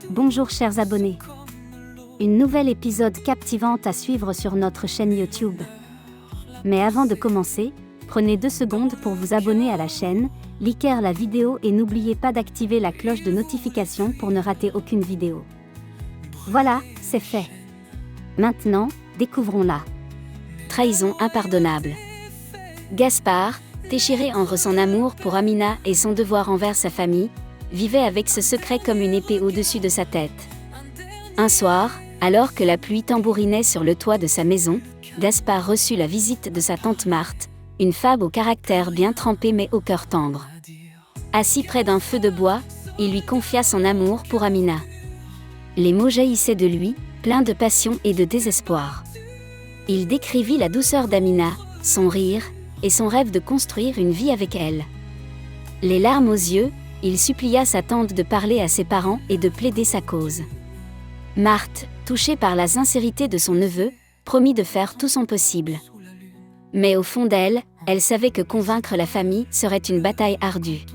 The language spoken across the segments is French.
Bonjour chers abonnés. Une nouvelle épisode captivante à suivre sur notre chaîne YouTube. Mais avant de commencer, prenez 2 secondes pour vous abonner à la chaîne, liker la vidéo et n'oubliez pas d'activer la cloche de notification pour ne rater aucune vidéo. Voilà, c'est fait. Maintenant, découvrons-la. Trahison impardonnable. Gaspard, déchiré entre son amour pour Amina et son devoir envers sa famille, vivait avec ce secret comme une épée au-dessus de sa tête. Un soir, alors que la pluie tambourinait sur le toit de sa maison, Gaspard reçut la visite de sa tante Marthe, une femme au caractère bien trempé mais au cœur tendre. Assis près d'un feu de bois, il lui confia son amour pour Amina. Les mots jaillissaient de lui, pleins de passion et de désespoir. Il décrivit la douceur d'Amina, son rire, et son rêve de construire une vie avec elle. Les larmes aux yeux, il supplia sa tante de parler à ses parents et de plaider sa cause. Marthe, touchée par la sincérité de son neveu, promit de faire tout son possible. Mais au fond d'elle, elle savait que convaincre la famille serait une bataille ardue.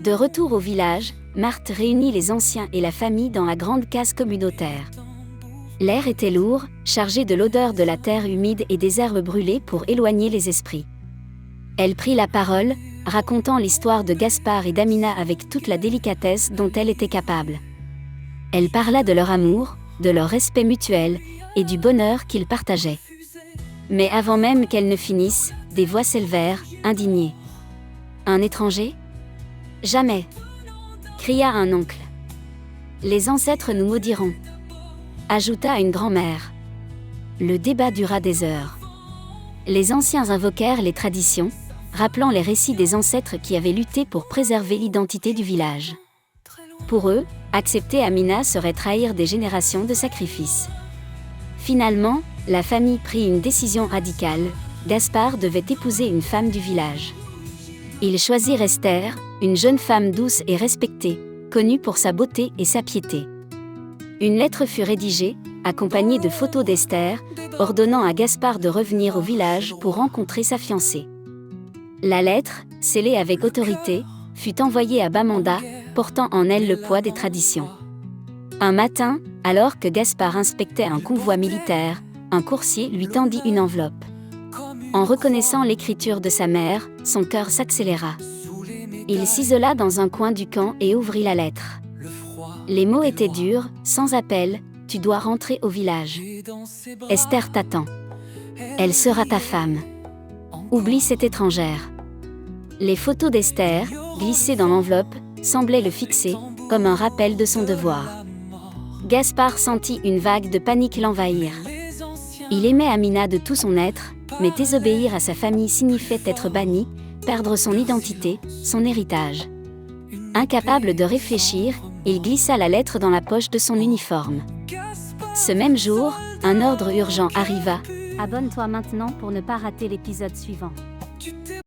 De retour au village, Marthe réunit les anciens et la famille dans la grande case communautaire. L'air était lourd, chargé de l'odeur de la terre humide et des herbes brûlées pour éloigner les esprits. Elle prit la parole, racontant l'histoire de Gaspard et d'Amina avec toute la délicatesse dont elle était capable. Elle parla de leur amour, de leur respect mutuel, et du bonheur qu'ils partageaient. Mais avant même qu'elle ne finisse, des voix s'élevèrent, indignées. « Un étranger ? Jamais !» cria un oncle. « Les ancêtres nous maudiront !» ajouta une grand-mère. Le débat dura des heures. Les anciens invoquèrent les traditions, rappelant les récits des ancêtres qui avaient lutté pour préserver l'identité du village. Pour eux, accepter Amina serait trahir des générations de sacrifices. Finalement, la famille prit une décision radicale, Gaspard devait épouser une femme du village. Ils choisirent Esther, une jeune femme douce et respectée, connue pour sa beauté et sa piété. Une lettre fut rédigée, accompagnée de photos d'Esther, ordonnant à Gaspard de revenir au village pour rencontrer sa fiancée. La lettre, scellée avec autorité, fut envoyée à Bamanda, portant en elle le poids des traditions. Un matin, alors que Gaspard inspectait un convoi militaire, un coursier lui tendit une enveloppe. En reconnaissant l'écriture de sa mère, son cœur s'accéléra. Il s'isola dans un coin du camp et ouvrit la lettre. Les mots étaient durs, sans appel, « Tu dois rentrer au village. Esther t'attend. Elle sera ta femme. Oublie cette étrangère. » Les photos d'Esther, glissées dans l'enveloppe, semblaient le fixer, comme un rappel de son devoir. Gaspard sentit une vague de panique l'envahir. Il aimait Amina de tout son être, mais désobéir à sa famille signifiait être banni, perdre son identité, son héritage. Incapable de réfléchir, il glissa la lettre dans la poche de son uniforme. Ce même jour, un ordre urgent arriva. Abonne-toi maintenant pour ne pas rater l'épisode suivant.